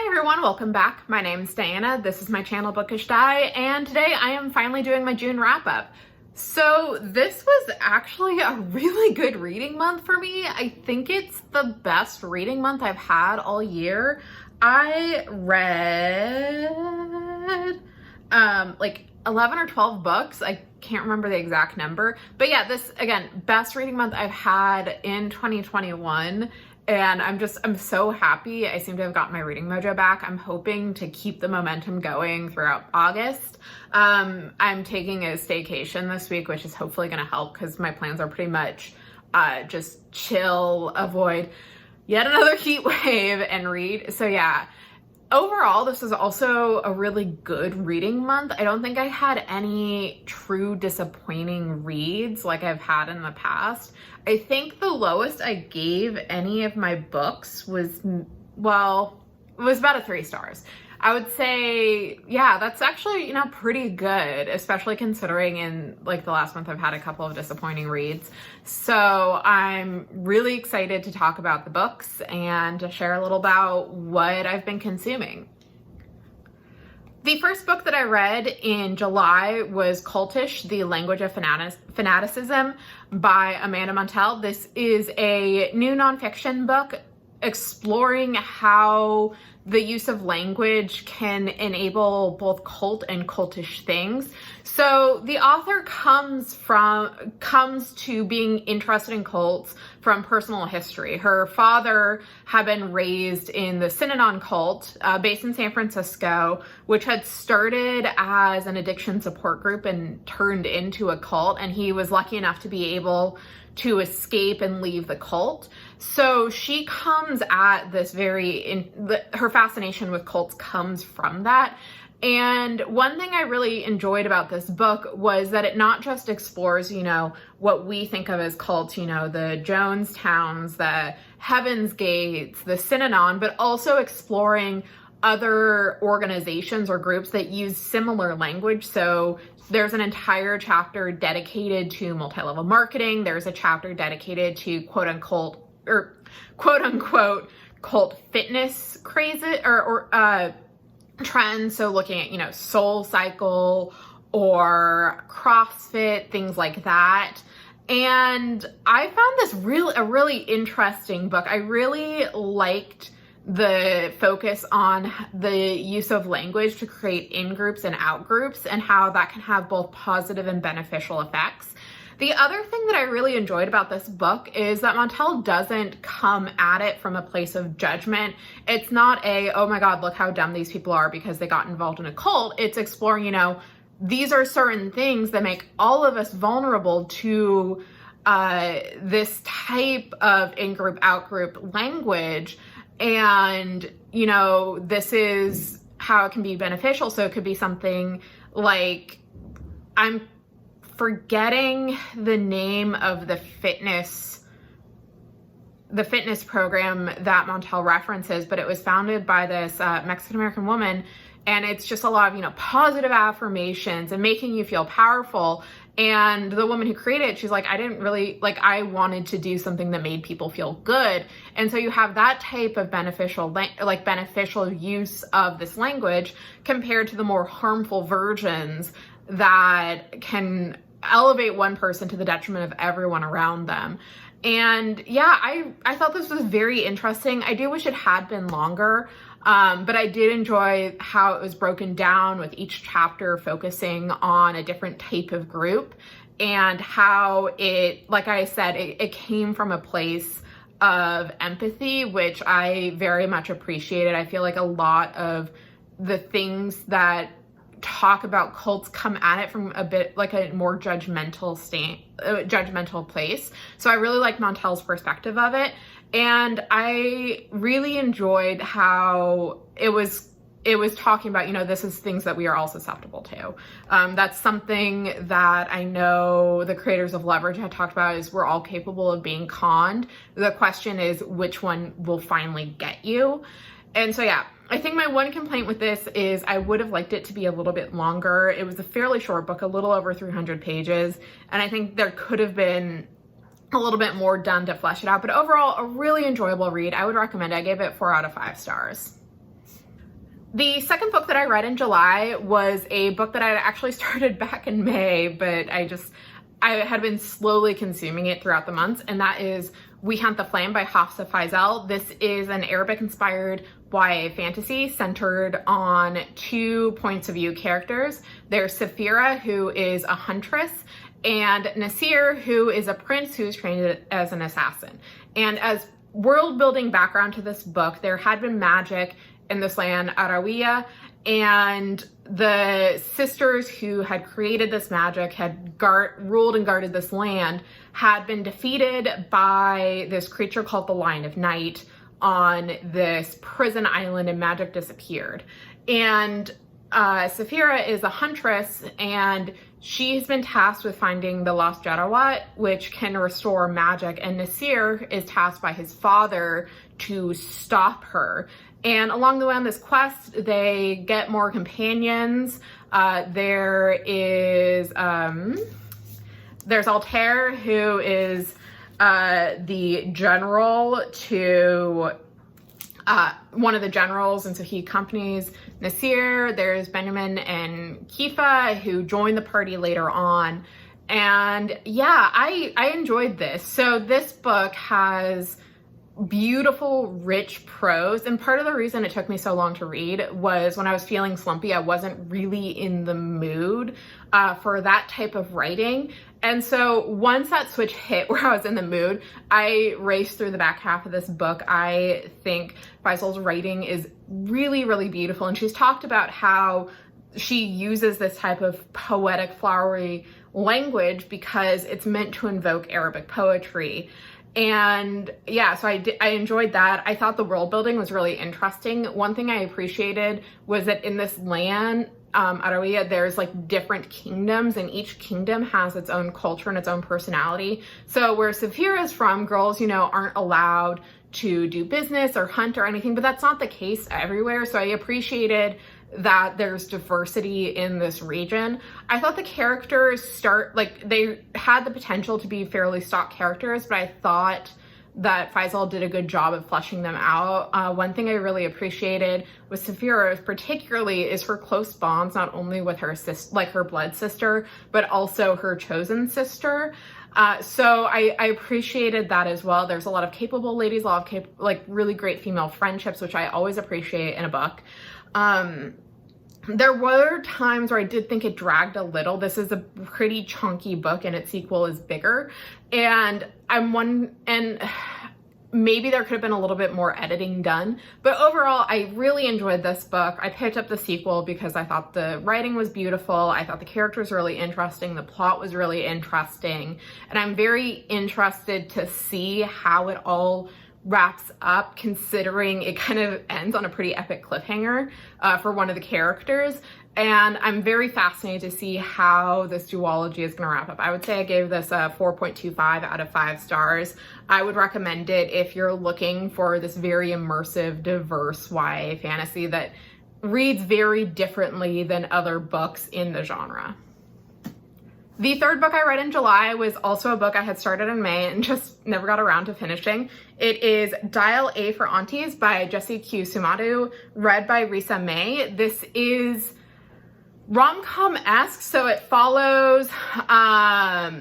Hi everyone, welcome back. My name's Diana. This is my channel Bookish Di, and today I am finally doing my June wrap up. So this was actually a really good reading month for me. I think it's the best reading month I've had all year. I read like 11 or 12 books. I can't remember the exact number, but yeah, this again, best reading month I've had in 2021. And I'm so happy. I seem to have gotten my reading mojo back. I'm hoping to keep the momentum going throughout August. I'm taking a staycation this week, which is hopefully gonna help because my plans are pretty much just chill, avoid yet another heat wave and read. So yeah, overall, this was also a really good reading month. I don't think I had any true disappointing reads like I've had in the past. I think the lowest I gave any of my books was, well, it was about 3 stars. I would say, yeah, that's actually, pretty good, especially considering in like the last month I've had a couple of disappointing reads. So I'm really excited to talk about the books and to share a little about what I've been consuming. The first book that I read in July was Cultish, The Language of Fanaticism by Amanda Montell. This is a new nonfiction book exploring how the use of language can enable both cult and cultish things. So the author comes to being interested in cults from personal history. Her father had been raised in the Synanon cult based in San Francisco, which had started as an addiction support group and turned into a cult. And he was lucky enough to be able to escape and leave the cult. So she comes at this her fascination with cults comes from that. And one thing I really enjoyed about this book was that it not just explores, what we think of as cults, the Jonestowns, the Heaven's Gates, the Synanon, but also exploring other organizations or groups that use similar language. So there's an entire chapter dedicated to multi-level marketing. There's a chapter dedicated to quote unquote cult fitness crazes or trends. So looking at, Soul Cycle or CrossFit, things like that. And I found this a really interesting book. I really liked the focus on the use of language to create in-groups and out-groups and how that can have both positive and beneficial effects. The other thing that I really enjoyed about this book is that Montell doesn't come at it from a place of judgment. It's not oh my God, look how dumb these people are because they got involved in a cult. It's exploring, these are certain things that make all of us vulnerable to this type of in-group, out-group language. And, this is how it can be beneficial. So it could be something like, I'm forgetting the name of the fitness program that Montell references, but it was founded by this Mexican-American woman. And it's just a lot of, positive affirmations and making you feel powerful. And the woman who created it, she's like, I wanted to do something that made people feel good. And so you have that type of beneficial use of this language compared to the more harmful versions that can elevate one person to the detriment of everyone around them. And yeah, I thought this was very interesting. I do wish it had been longer. But I did enjoy how it was broken down with each chapter focusing on a different type of group and how it, like I said, it came from a place of empathy, which I very much appreciated. I feel like a lot of the things that talk about cults come at it from a bit like a more judgmental place. So I really like Montell's perspective of it. And I really enjoyed how it was talking about, this is things that we are all susceptible to. That's something that I know the creators of Leverage had talked about is we're all capable of being conned. The question is which one will finally get you. And so, yeah, I think my one complaint with this is I would have liked it to be a little bit longer. It was a fairly short book, a little over 300 pages. And I think there could have been a little bit more done to flesh it out. But overall, a really enjoyable read. I would recommend it. I gave it 4 out of 5 stars. The second book that I read in July was a book that I actually started back in May, but I had been slowly consuming it throughout the months, and that is We Hunt the Flame by Hafsa Faisal. This is an Arabic-inspired YA fantasy centered on 2 points of view characters. There's Safira, who is a huntress, and Nasir, who is a prince who's trained as an assassin. And as world-building background to this book, there had been magic in this land, Arawiya, and the sisters who had created this magic, had ruled and guarded this land, had been defeated by this creature called the Lion of Night on this prison island, and magic disappeared. And Safira is a huntress, and she's been tasked with finding the lost Jarawat, which can restore magic, and Nasir is tasked by his father to stop her. And along the way on this quest, they get more companions. There's Altair, who is the general to one of the generals, and so he accompanies Nasir. There's Benjamin and Kifa, who join the party later on. And yeah, I enjoyed this. So this book has beautiful, rich prose, and part of the reason it took me so long to read was when I was feeling slumpy, I wasn't really in the mood for that type of writing. And so once that switch hit where I was in the mood, I raced through the back half of this book. I think Faisal's writing is really, really beautiful, and she's talked about how she uses this type of poetic, flowery language because it's meant to invoke Arabic poetry. And yeah, so I enjoyed that. I thought the world building was really interesting. One thing I appreciated was that in this land, Arawiya, there's like different kingdoms, and each kingdom has its own culture and its own personality. So where Safira is from, girls, aren't allowed to do business or hunt or anything, but that's not the case everywhere. So I appreciated that there's diversity in this region. I thought the characters they had the potential to be fairly stock characters, but I thought that Faisal did a good job of fleshing them out. One thing I really appreciated with Safira particularly is her close bonds, not only with her her blood sister, but also her chosen sister. So I appreciated that as well. There's a lot of capable ladies, a lot of really great female friendships, which I always appreciate in a book. There were times where I did think it dragged a little. This is a pretty chunky book, and its sequel is bigger. And maybe there could have been a little bit more editing done. But overall, I really enjoyed this book. I picked up the sequel because I thought the writing was beautiful. I thought the characters were really interesting. The plot was really interesting. And I'm very interested to see how it all wraps up, considering it kind of ends on a pretty epic cliffhanger for one of the characters. And I'm very fascinated to see how this duology is going to wrap up. I would say I gave this a 4.25 out of 5 stars. I would recommend it if you're looking for this very immersive, diverse YA fantasy that reads very differently than other books in the genre. The third book I read in July was also a book I had started in May and just never got around to finishing. It is Dial A For Aunties by Jessie Q. Sumadu, read by Risa May. This is rom-com-esque, so it follows a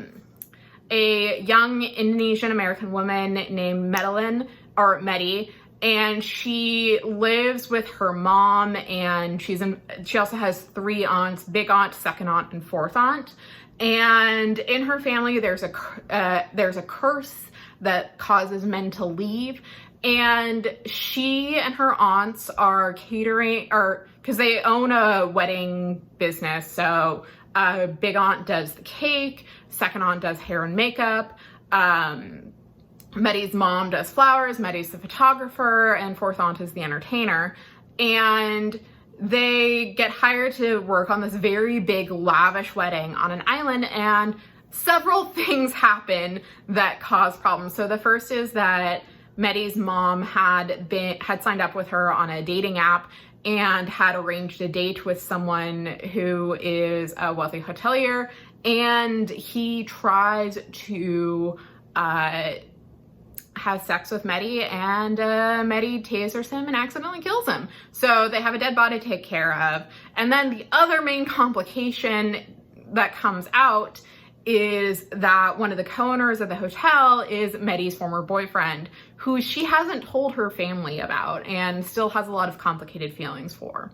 young Indonesian-American woman named Medi, and she lives with her mom, and she also has 3 aunts: big aunt, second aunt, and fourth aunt. And in her family, there's a curse that causes men to leave, and she and her aunts are catering, because they own a wedding business. So big aunt does the cake, second aunt does hair and makeup, Medi's mom does flowers, Medi's the photographer, and fourth aunt is the entertainer. And they get hired to work on this very big, lavish wedding on an island, and several things happen that cause problems. So the first is that Medi's mom had signed up with her on a dating app and had arranged a date with someone who is a wealthy hotelier, and he tries to has sex with Medi, and Medi tasers him and accidentally kills him. So they have a dead body to take care of. And then the other main complication that comes out is that one of the co-owners of the hotel is Medi's former boyfriend, who she hasn't told her family about and still has a lot of complicated feelings for.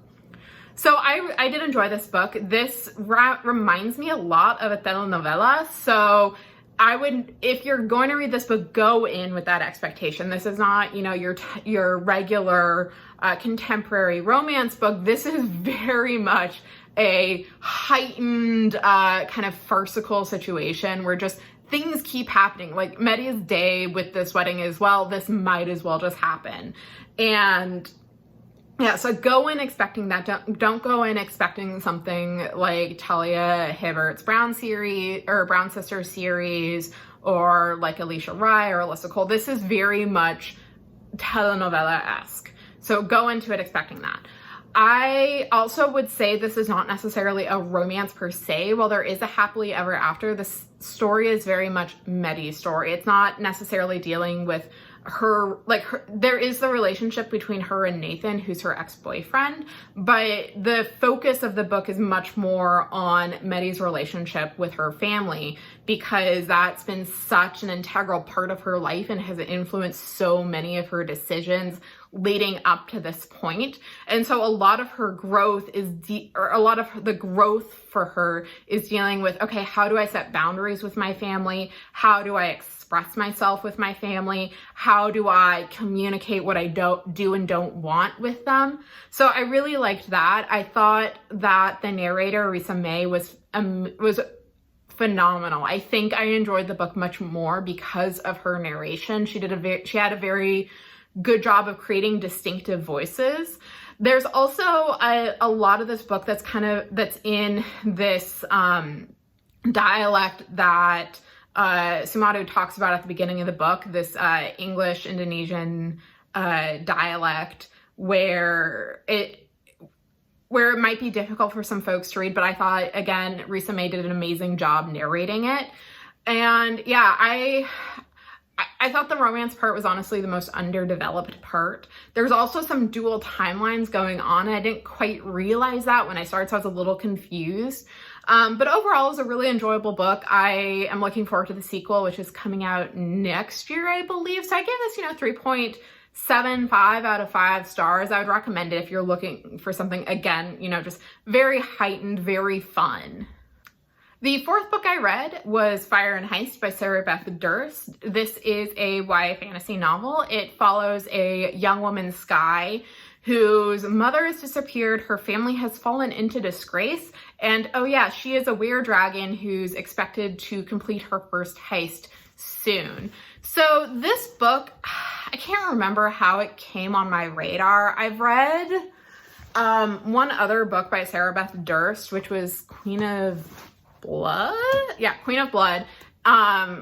So I did enjoy this book. This reminds me a lot of a telenovela. So I would, if you're going to read this book, go in with that expectation. This is not, you know, your regular contemporary romance book. This is very much a heightened kind of farcical situation where just things keep happening. Like Medi's day with this wedding is, well, this might as well just happen. And yeah, so go in expecting that. Don't go in expecting something like Talia Hibbert's Brown series or Brown Sisters series, or like Alicia Rye or Alyssa Cole. This is very much telenovela-esque. So go into it expecting that. I also would say this is not necessarily a romance per se. While there is a happily ever after, this story is very much Medi's story. It's not necessarily dealing with her, there is the relationship between her and Nathan, who's her ex-boyfriend, but the focus of the book is much more on Medi's relationship with her family, because that's been such an integral part of her life and has influenced so many of her decisions leading up to this point. And so a lot of her growth is, a lot of the growth for her is dealing with, okay, how do I set boundaries with my family? How do I express myself with my family? How do I communicate what I don't do and don't want with them? So I really liked that. I thought that the narrator, Risa May, was phenomenal. I think I enjoyed the book much more because of her narration. She had a very good job of creating distinctive voices. There's also a lot of this book that's in this dialect that Sutanto talks about at the beginning of the book, this English Indonesian dialect where it might be difficult for some folks to read, but I thought, again, Risa May did an amazing job narrating it. And yeah, I thought the romance part was honestly the most underdeveloped part. There's also some dual timelines going on. I didn't quite realize that when I started, so I was a little confused. But overall, it was a really enjoyable book. I am looking forward to the sequel, which is coming out next year, I believe. So I gave this, 3.75 out of 5 stars. I would recommend it if you're looking for something, again, just very heightened, very fun. The fourth book I read was Fire and Heist by Sarah Beth Durst. This is a YA fantasy novel. It follows a young woman, Sky, whose mother has disappeared, her family has fallen into disgrace, and oh yeah, she is a were-dragon who's expected to complete her first heist soon. So this book, I can't remember how it came on my radar. I've read one other book by Sarah Beth Durst, which was Queen of Blood? Yeah, Queen of Blood,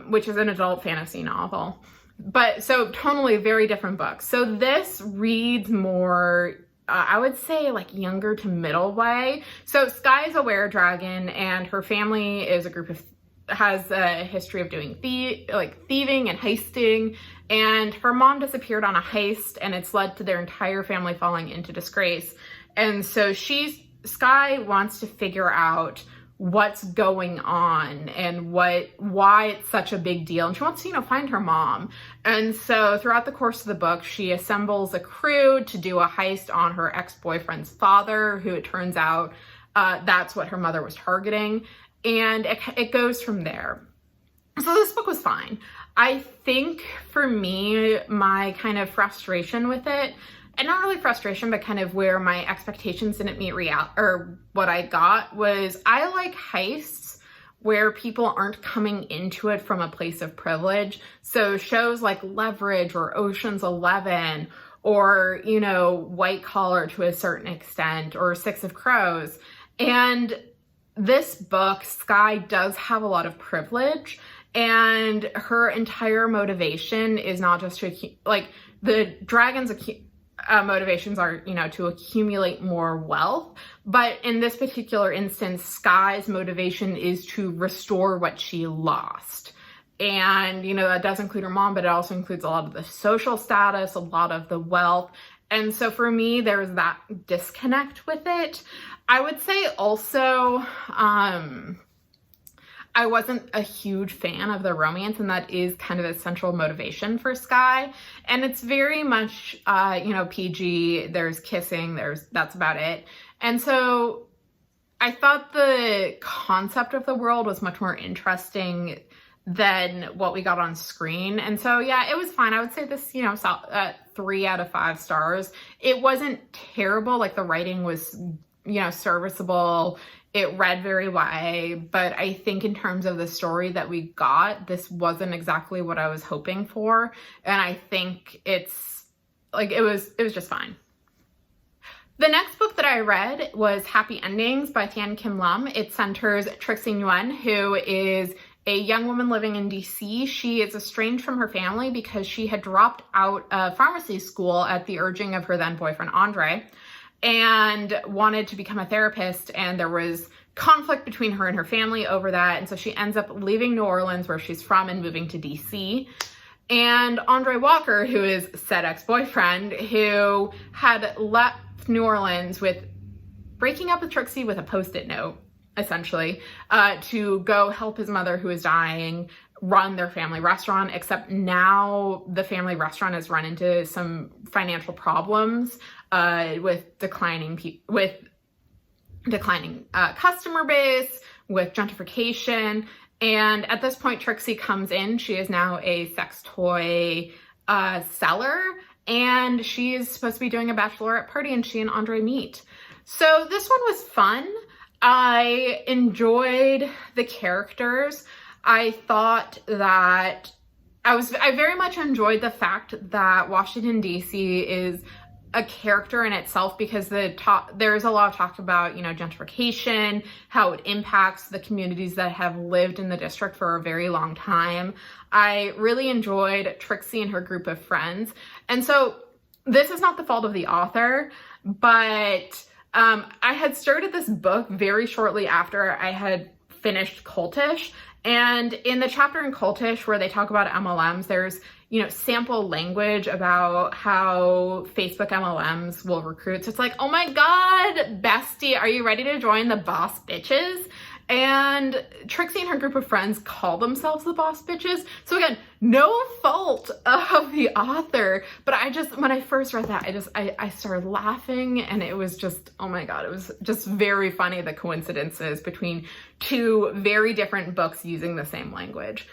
which is an adult fantasy novel. But so totally very different books. So this reads more, I would say like younger to middle way. So Sky is a were-dragon and her family is a group of, has a history of doing thieving and heisting. And her mom disappeared on a heist and it's led to their entire family falling into disgrace. And so Sky wants to figure out what's going on and why it's such a big deal. And she wants to, find her mom. And so throughout the course of the book, she assembles a crew to do a heist on her ex-boyfriend's father, who it turns out that's what her mother was targeting. And it goes from there. So this book was fine. I think for me, my kind of frustration with it, and not really frustration, but kind of where my expectations didn't meet or what I got, was I like heists where people aren't coming into it from a place of privilege. So shows like Leverage or Ocean's 11 or, White Collar to a certain extent, or Six of Crows. And this book, Sky does have a lot of privilege, and her entire motivation is not just to, the dragon's motivations are, to accumulate more wealth. But in this particular instance, Sky's motivation is to restore what she lost. And, that does include her mom, but it also includes a lot of the social status, a lot of the wealth. And so for me, there was that disconnect with it. I would say also, I wasn't a huge fan of the romance, and that is kind of a central motivation for Skye. And it's very much, PG, there's kissing, that's about it. And so I thought the concept of the world was much more interesting than what we got on screen. And so, yeah, it was fine. I would say this, 3 out of 5 stars. It wasn't terrible. Like, the writing was, serviceable. It read very well, but I think in terms of the story that we got, this wasn't exactly what I was hoping for. And I think it's like, it was just fine. The next book that I read was Happy Endings by Thien Kim Lam. It centers Trixie Nguyen, who is a young woman living in DC. She is estranged from her family because she had dropped out of pharmacy school at the urging of her then boyfriend, Andre, and wanted to become a therapist, and there was conflict between her and her family over that, and so she ends up leaving New Orleans, where she's from, and moving to DC. And Andre Walker, who is said ex-boyfriend, who had left New Orleans with breaking up with Trixie with a post-it note, essentially, to go help his mother, who is dying, run their family restaurant, except now the family restaurant has run into some financial problems with declining customer base, with gentrification. And at this point, Trixie comes in. She is now a sex toy seller, and she is supposed to be doing a bachelorette party, and she and Andre meet. So this one was fun. I enjoyed the characters. I thought that I very much enjoyed the fact that Washington, D.C. is a character in itself, because there's a lot of talk about, gentrification, how it impacts the communities that have lived in the district for a very long time. I really enjoyed Trixie and her group of friends. And so this is not the fault of the author, but I had started this book very shortly after I had finished Cultish. And in the chapter in Cultish where they talk about MLMs, there's, sample language about how Facebook MLMs will recruit. So it's like, oh my God, bestie, are you ready to join the boss bitches? And Trixie and her group of friends call themselves the boss bitches. So again, no fault of the author, but when I first read that, I started laughing, and it was just, oh my God, it was just very funny, the coincidences between two very different books using the same language.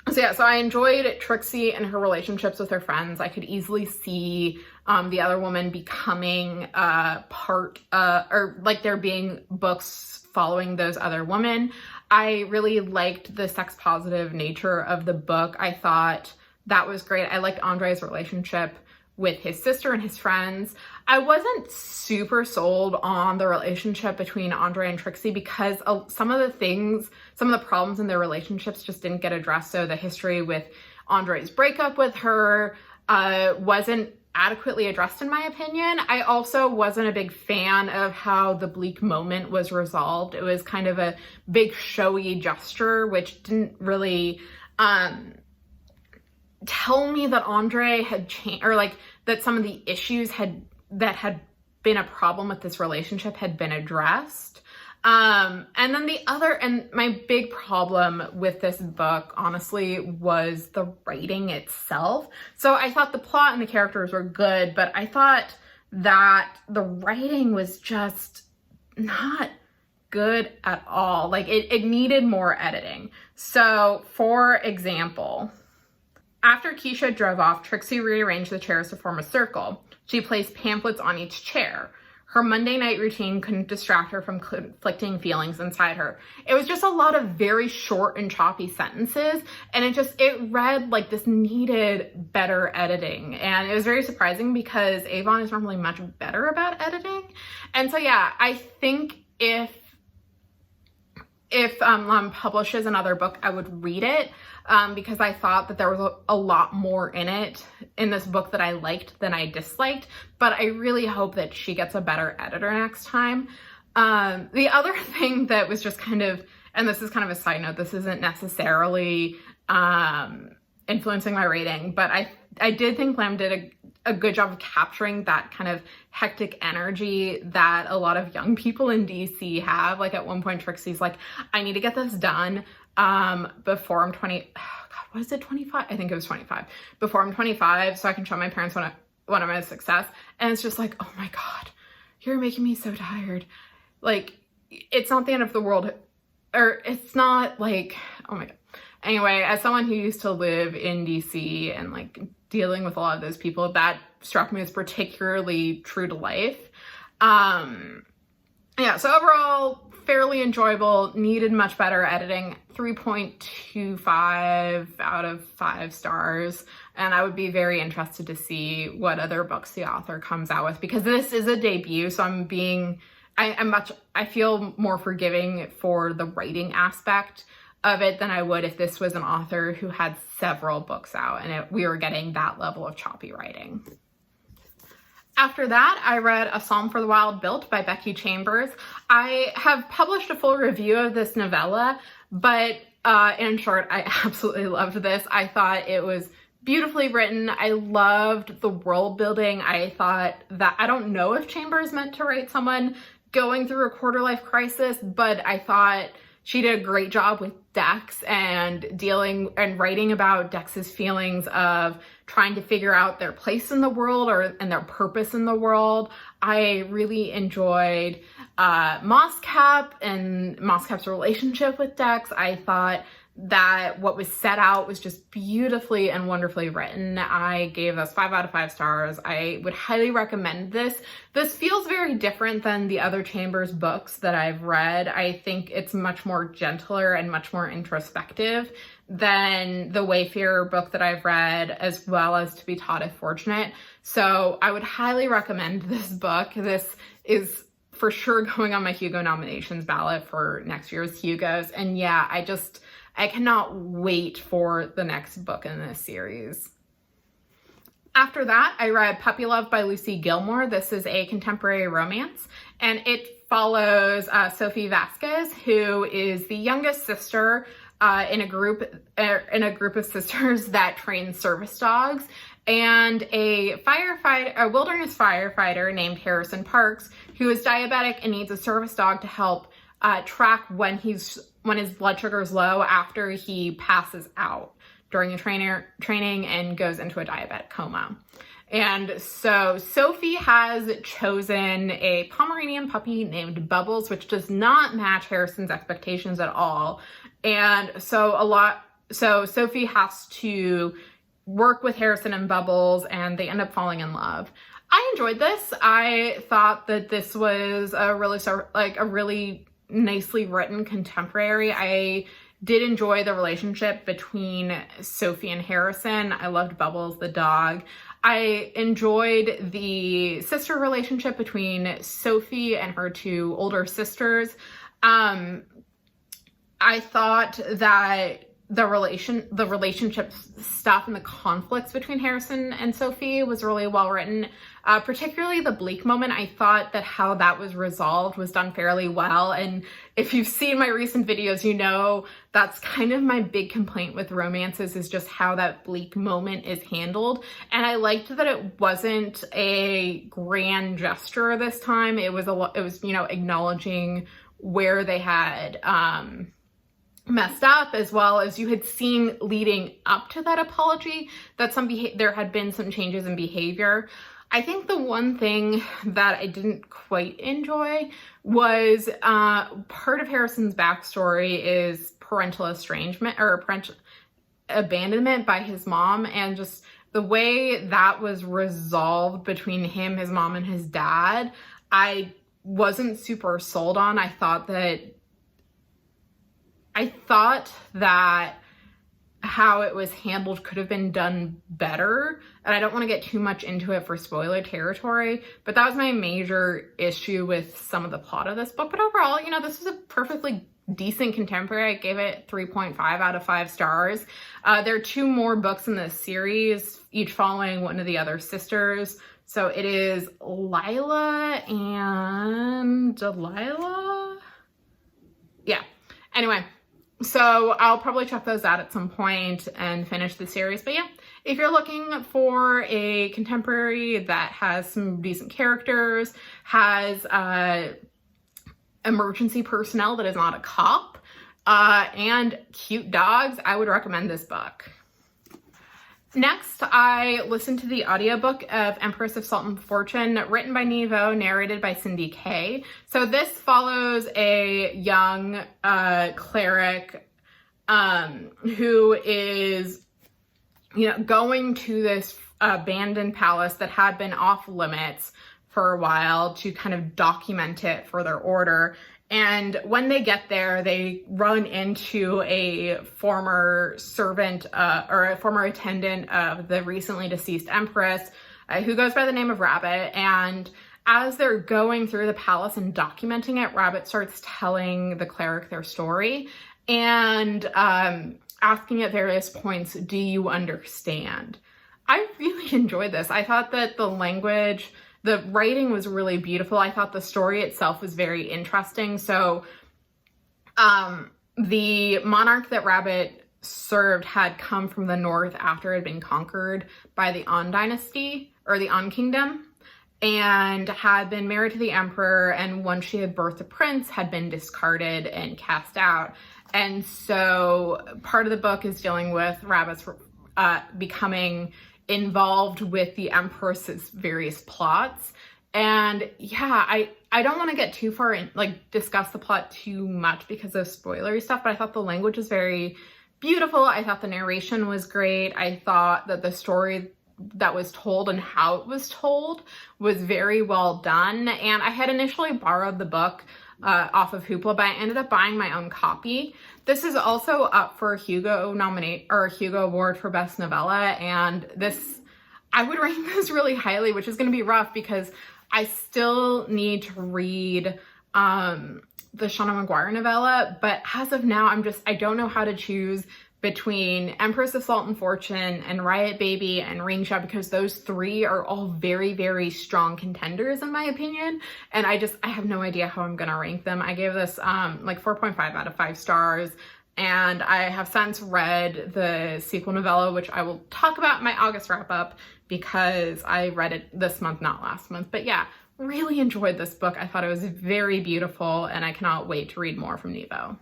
So yeah, so I enjoyed Trixie and her relationships with her friends. I could easily see the other woman becoming part, or like there being books following those other women. I really liked the sex positive nature of the book. I thought that was great. I liked Andre's relationship with his sister and his friends. I wasn't super sold on the relationship between Andre and Trixie, because some of the problems in their relationships just didn't get addressed. So the history with Andre's breakup with her wasn't adequately addressed, in my opinion. I also wasn't a big fan of how the bleak moment was resolved. It was kind of a big showy gesture, which didn't really tell me that Andre had changed, or like that some of the issues that had been a problem with this relationship had been addressed. And then my big problem with this book, honestly, was the writing itself. So I thought the plot and the characters were good, but I thought that the writing was just not good at all. Like it needed more editing. So for example, after Keisha drove off, Trixie rearranged the chairs to form a circle. She placed pamphlets on each chair. Her Monday night routine couldn't distract her from conflicting feelings inside her. It was just a lot of very short and choppy sentences, and it read like this needed better editing. And it was very surprising, because Avon is normally much better about editing. And so yeah, I think if publishes another book, I would read it, because I thought that there was a lot more in it, in this book, that I liked than I disliked. But I really hope that she gets a better editor next time. The other thing that was just kind of, and this is kind of a side note, this isn't necessarily influencing my rating, but I did think Lam did a good job of capturing that kind of hectic energy that a lot of young people in DC have. Like at one point, Trixie's like, I need to get this done before I'm 20, oh God, was it 25? I think it was 25. Before I'm 25, so I can show my parents when I'm a success. And it's just like, oh my God, you're making me so tired. Like, it's not the end of the world, or it's not like, oh my God. Anyway, as someone who used to live in DC and like dealing with a lot of those people, that struck me as particularly true to life. Yeah, so overall, fairly enjoyable, needed much better editing, 3.25 out of 5 stars. And I would be very interested to see what other books the author comes out with, because this is a debut, so I feel more forgiving for the writing aspect of it than I would if this was an author who had several books out and we were getting that level of choppy writing. After that, I read A Psalm for the Wild Built by Becky Chambers. I have published a full review of this novella, but in short, I absolutely loved this. I thought it was beautifully written. I loved the world building. I thought that, I don't know if Chambers meant to write someone going through a quarter life crisis, but I thought she did a great job with Dex and dealing and writing about Dex's feelings of trying to figure out their place in the world and their purpose in the world. I really enjoyed Mosscap and Mosscap's relationship with Dex. I thought that what was set out was just beautifully and wonderfully written. I gave this 5 out of 5 stars. I would highly recommend this. This feels very different than the other Chambers books that I've read. I think it's much more gentler and much more introspective than the Wayfarer book that I've read, as well as To Be Taught If Fortunate. So I would highly recommend this book. This is for sure going on my Hugo nominations ballot for next year's Hugos. And yeah, I cannot wait for the next book in this series. After that, I read Puppy Love by Lucy Gilmore. This is a contemporary romance, and it follows Sophie Vasquez, who is the youngest sister in a group of sisters that train service dogs, and a wilderness firefighter named Harrison Parks, who is diabetic and needs a service dog to help track when his blood sugar is low after he passes out during a training and goes into a diabetic coma. And so Sophie has chosen a Pomeranian puppy named Bubbles, which does not match Harrison's expectations at all. And so Sophie has to work with Harrison and Bubbles, and they end up falling in love. I enjoyed this. I thought that this was a really nicely written contemporary. I did enjoy the relationship between Sophie and Harrison. I loved Bubbles, the dog. I enjoyed the sister relationship between Sophie and her 2 older sisters. I thought that the relationship stuff and the conflicts between Harrison and Sophie was really well written. Particularly the Bleak moment, I thought that how that was resolved was done fairly well. And if you've seen my recent videos, you know that's kind of my big complaint with romances, is just how that Bleak moment is handled. And I liked that it wasn't a grand gesture this time. It was acknowledging where they had messed up, as well as you had seen leading up to that apology that there had been some changes in behavior. I think the one thing that I didn't quite enjoy was part of Harrison's backstory is parental estrangement or parental abandonment by his mom, and just the way that was resolved between him, his mom, and his dad, I wasn't super sold on. I thought that how it was handled could have been done better, and I don't want to get too much into it for spoiler territory, but that was my major issue with some of the plot of this book. But overall, this is a perfectly decent contemporary. I gave it 3.5 out of 5 stars. There are 2 more books in this series, each following one of the other sisters. So it is Lila and Delilah. Yeah. Anyway, So I'll probably check those out at some point and finish the series. But yeah, if you're looking for a contemporary that has some decent characters, has emergency personnel that is not a cop, and cute dogs, I would recommend this book. Next, I listened to the audiobook of Empress of Sultan Fortune, written by Nevo, narrated by Cindy Kay. So this follows a young cleric who is, going to this abandoned palace that had been off limits for a while to kind of document it for their order. And when they get there, they run into a former servant or a former attendant of the recently deceased Empress, who goes by the name of Rabbit. And as they're going through the palace and documenting it, Rabbit starts telling the cleric their story and asking at various points, do you understand? I really enjoyed this. I thought that the writing was really beautiful. I thought the story itself was very interesting. So the monarch that Rabbit served had come from the north after it had been conquered by the An dynasty, or the An kingdom, and had been married to the emperor, and once she had birthed a prince, had been discarded and cast out. And so part of the book is dealing with Rabbit's becoming involved with the Empress's various plots. And yeah, I don't want to get too far in, discuss the plot too much because of spoilery stuff, but I thought the language was very beautiful. I thought the narration was great. I thought that the story that was told and how it was told was very well done. And I had initially borrowed the book off of Hoopla, but I ended up buying my own copy. This is also up for a Hugo Award for Best Novella, and I would rank this really highly, which is going to be rough because I still need to read the Shauna Maguire novella, but as of now, I don't know how to choose between Empress of Sultan Fortune and Riot Baby and Ring Shot, because those three are all very, very strong contenders in my opinion. And I have no idea how I'm going to rank them. I gave this 4.5 out of 5 stars. And I have since read the sequel novella, which I will talk about in my August wrap up because I read it this month, not last month. But yeah, really enjoyed this book. I thought it was very beautiful and I cannot wait to read more from Nevo.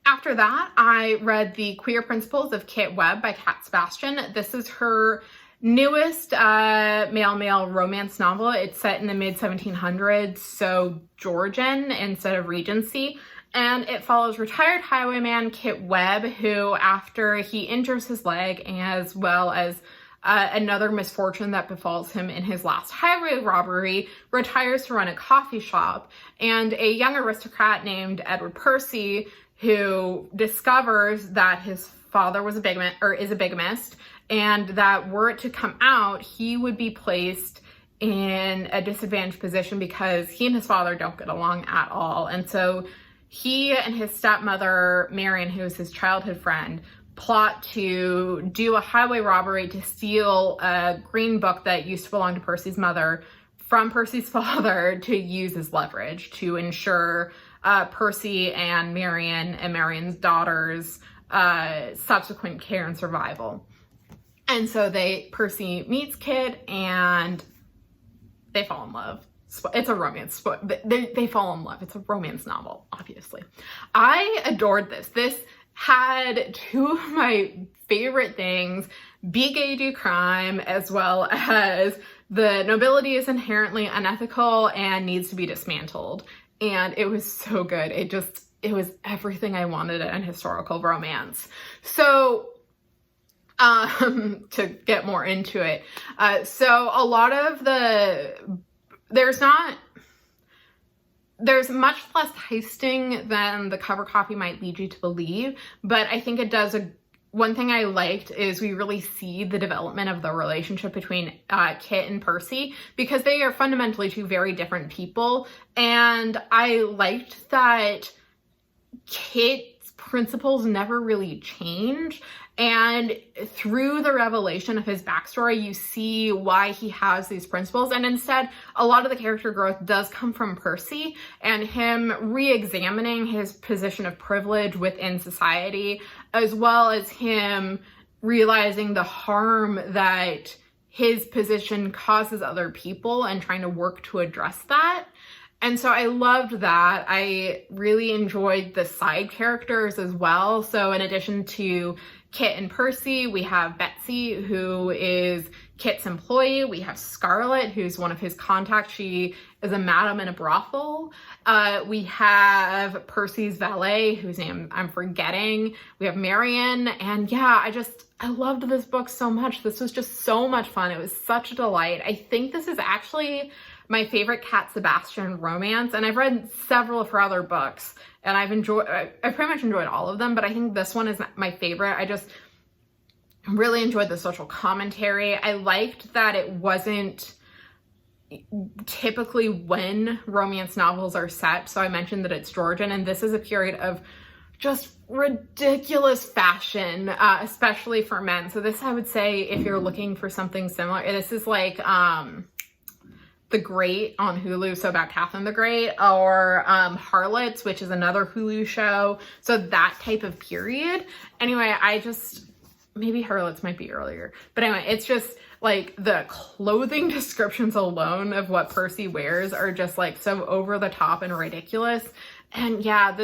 After that, I read The Queer Principles of Kit Webb by Kat Sebastian. This is her newest male-male romance novel. It's set in the mid-1700s, so Georgian instead of Regency. And it follows retired highwayman Kit Webb, who, after he injures his leg, as well as another misfortune that befalls him in his last highway robbery, retires to run a coffee shop. And a young aristocrat named Edward Percy, who discovers that his father was is a bigamist, and that were it to come out, he would be placed in a disadvantaged position because he and his father don't get along at all. And so he and his stepmother, Marion, who is his childhood friend, plot to do a highway robbery to steal a green book that used to belong to Percy's mother from Percy's father to use as leverage to ensure Percy and Marion's daughters' subsequent care and survival. And so Percy meets Kit and they fall in love. It's a romance. They fall in love. It's a romance novel, obviously. I adored this. This had two of my favorite things: be gay, do crime, as well as the nobility is inherently unethical and needs to be dismantled. And it was so good. It was everything I wanted in historical romance. So to get more into it. So a lot of there's much less heisting than the cover copy might lead you to believe, but I think it does one thing I liked is we really see the development of the relationship between Kit and Percy, because they are fundamentally two very different people. And I liked that Kit's principles never really change. And through the revelation of his backstory, you see why he has these principles. And instead, a lot of the character growth does come from Percy and him re-examining his position of privilege within society, as well as him realizing the harm that his position causes other people and trying to work to address that. And so I loved that. I really enjoyed the side characters as well. So in addition to Kit and Percy, we have Betsy, who is Kit's employee. We have Scarlett, who's one of his contacts. She is a madam in a brothel. We have Percy's valet, whose name I'm forgetting. We have Marion. And yeah, I loved this book so much. This was just so much fun. It was such a delight. I think this is actually my favorite Cat Sebastian romance, and I've read several of her other books, and I pretty much enjoyed all of them, but I think this one is my favorite. I just really enjoyed the social commentary. I liked that it wasn't typically when romance novels are set, so I mentioned that it's Georgian, and this is a period of just ridiculous fashion, especially for men. So this, I would say, if you're looking for something similar, this is like The Great on Hulu, so about Catherine the Great, or Harlots, which is another Hulu show. So that type of period. Anyway, maybe Harlots might be earlier. But anyway, it's just like the clothing descriptions alone of what Percy wears are just like so over the top and ridiculous. And yeah,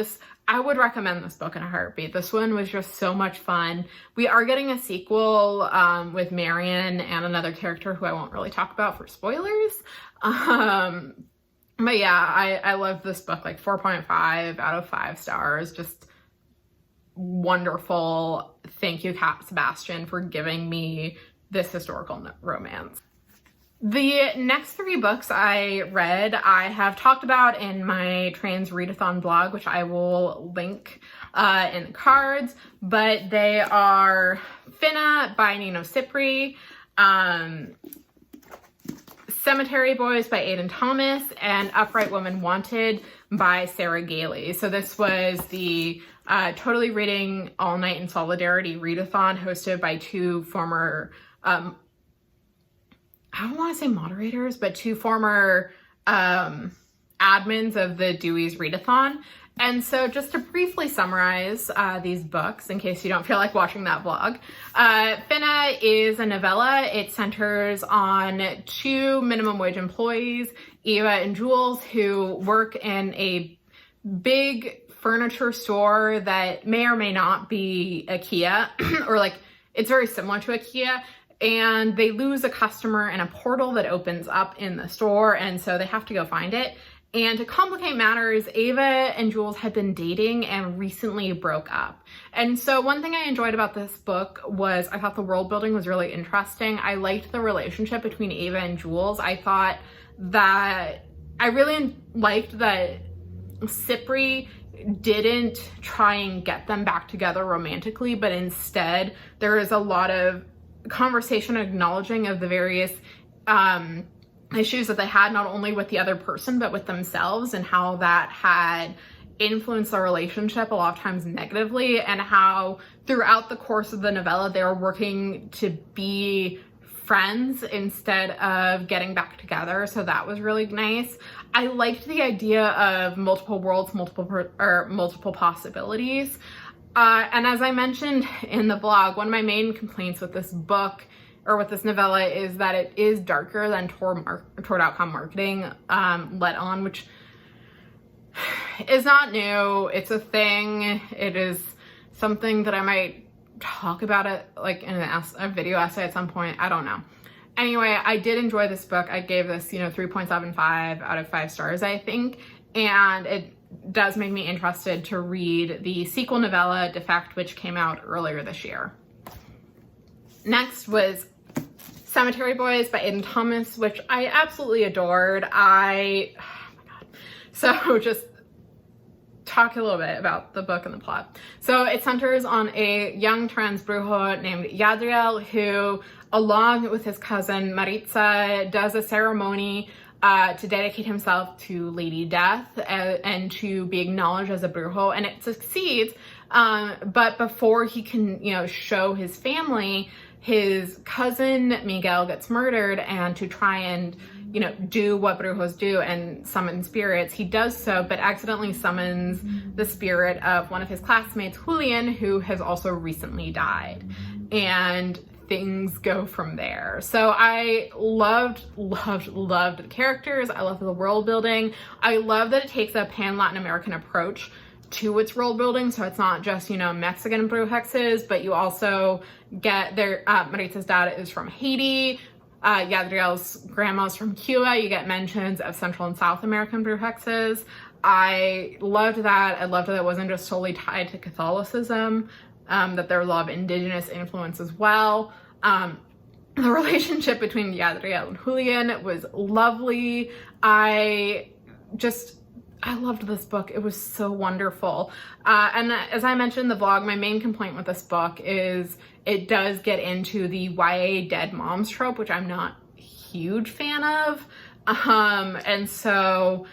I would recommend this book in a heartbeat. This one was just so much fun. We are getting a sequel with Marion and another character who I won't really talk about for spoilers. But yeah, I love this book, like 4.5 out of 5 stars. Just wonderful. Thank you, Cat Sebastian, for giving me this historical romance. The next 3 books I read, I have talked about in my trans readathon blog, which I will link in the cards, but they are Finna by Nino Cipri, Cemetery Boys by Aidan Thomas, and Upright Woman Wanted by Sarah Gailey. So this was the Totally Reading All Night in Solidarity readathon hosted by 2 former I don't want to say moderators, but 2 former admins of the Dewey's Readathon. And so just to briefly summarize these books, in case you don't feel like watching that vlog, Finna is a novella. It centers on 2 minimum wage employees, Eva and Jules, who work in a big furniture store that may or may not be IKEA, or like it's very similar to IKEA. And they lose a customer in a portal that opens up in the store, and so they have to go find it. And to complicate matters, Ava and Jules had been dating and recently broke up. And so one thing I enjoyed about this book was I thought the world building was really interesting. I liked the relationship between Ava and Jules. I really liked that Cipri didn't try and get them back together romantically, but instead there is a lot of conversation acknowledging of the various issues that they had, not only with the other person but with themselves, and how that had influenced their relationship a lot of times negatively, and how throughout the course of the novella they were working to be friends instead of getting back together. So that was really nice. I liked the idea of multiple worlds, multiple possibilities. And as I mentioned in the blog, one of my main complaints with this book, or with this novella, is that it is darker than Tor.com marketing let on, which is not new. It's a thing. It is something that I might talk about it like in a video essay at some point. I don't know. Anyway, I did enjoy this book. I gave this, 3.75 out of 5 stars, I think. And it does make me interested to read the sequel novella, Defect, which came out earlier this year. Next was Cemetery Boys by Aidan Thomas, which I absolutely adored. Oh my God. So just talk a little bit about the book and the plot. So it centers on a young trans brujo named Yadriel, who, along with his cousin Maritza, does a ceremony to dedicate himself to Lady Death and to be acknowledged as a brujo, and it succeeds. But before he can, you know, show his family, his cousin Miguel gets murdered, and to try and, you know, do what brujos do and summon spirits, he does so, but accidentally summons the spirit of one of his classmates, Julian, who has also recently died. And things go from there. So I loved the characters. I love the world building. I love that it takes a pan-Latin American approach to its world building. So it's not just, you know, Mexican brujexes, but you also get their, Marita's dad is from Haiti. Yadriel's grandma's from Cuba. You get mentions of Central and South American brujexes. I loved that. I loved that it wasn't just solely tied to Catholicism, that there were a lot of indigenous influence as well. The relationship between Yadriel and Julian was lovely. I loved this book. It was so wonderful. And as I mentioned in the vlog, my main complaint with this book is it does get into the YA dead moms trope, which I'm not a huge fan of. And so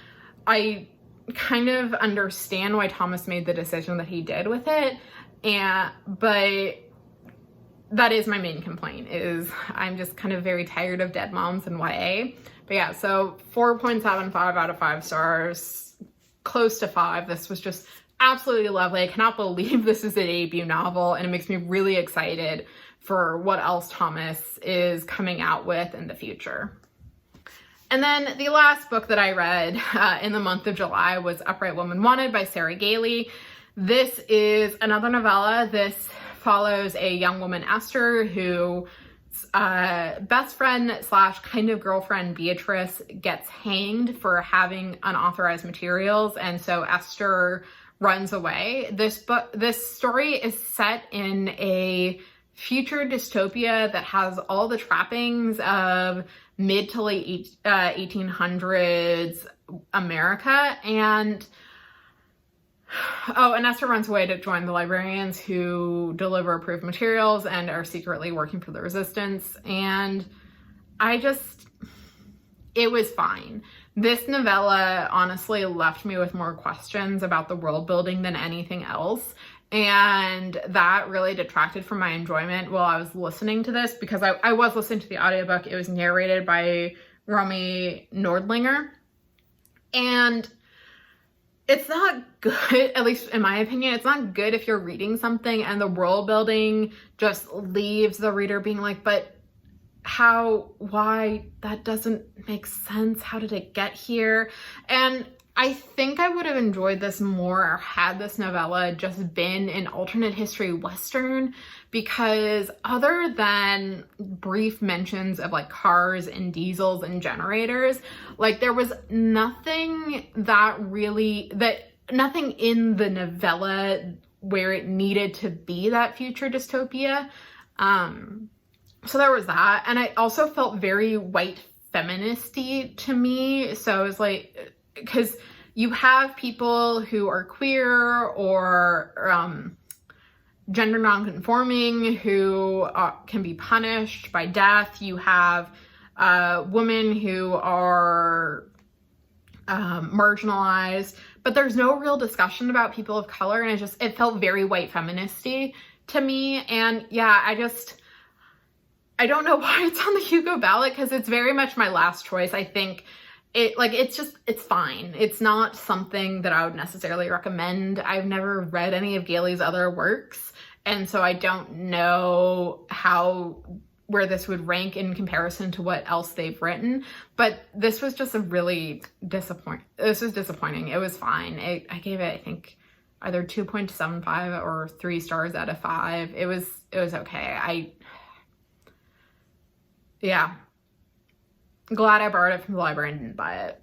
I kind of understand why Thomas made the decision that he did with it. But that is my main complaint, is I'm just kind of very tired of dead moms and YA. But yeah, so 4.75 out of 5 stars, close to 5. This was just absolutely lovely. I cannot believe this is a debut novel, and it makes me really excited for what else Thomas is coming out with in the future. And then the last book that I read in the month of July was Upright Woman Wanted by Sarah Gailey. This is another novella. This follows a young woman, Esther, who best friend slash kind of girlfriend Beatrice gets hanged for having unauthorized materials, and so Esther runs away. This story is set in a future dystopia that has all the trappings of mid to late 1800s America, and Esther runs away to join the librarians who deliver approved materials and are secretly working for the resistance. And it was fine. This novella honestly left me with more questions about the world building than anything else. And that really detracted from my enjoyment while I was listening to this, because I was listening to the audiobook. It was narrated by Romy Nordlinger. And it's not good, at least in my opinion, it's not good if you're reading something and the world building just leaves the reader being like, but why, that doesn't make sense. How did it get here? And I think I would have enjoyed this more had this novella just been an alternate history Western, because other than brief mentions of like cars and diesels and generators, like there was nothing nothing in the novella where it needed to be that future dystopia. So there was that. And I also felt very white feministy to me. So it was like, because you have people who are queer or gender nonconforming who can be punished by death. You have women who are marginalized, but there's no real discussion about people of color, and it felt very white feministy to me. And yeah, I don't know why it's on the Hugo ballot, because it's very much my last choice. I think it's fine. It's not something that I would necessarily recommend. I've never read any of Gailey's other works, and so I don't know where this would rank in comparison to what else they've written. But this was just disappointing. It was fine. I gave it, I think, either 2.75 or 3 stars out of 5. It was okay. Yeah. Glad I borrowed it from the library and didn't buy it.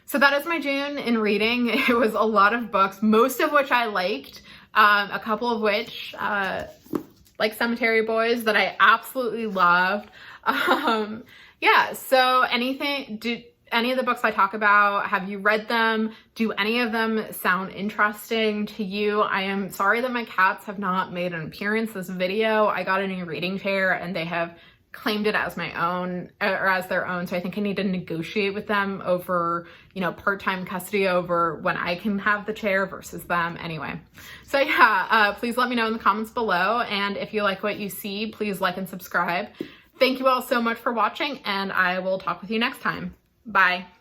So that is my June in reading. It was a lot of books, most of which I liked, a couple of which, like Cemetery Boys, that I absolutely loved. Yeah, so any of the books I talk about, have you read them? Do any of them sound interesting to you? I am sorry that my cats have not made an appearance this video. I got a new reading chair and they have claimed it as my own or as their own. So I think I need to negotiate with them over, you know, part-time custody over when I can have the chair versus them. Anyway, so yeah, please let me know in the comments below. And if you like what you see, please like and subscribe. Thank you all so much for watching, and I will talk with you next time. Bye.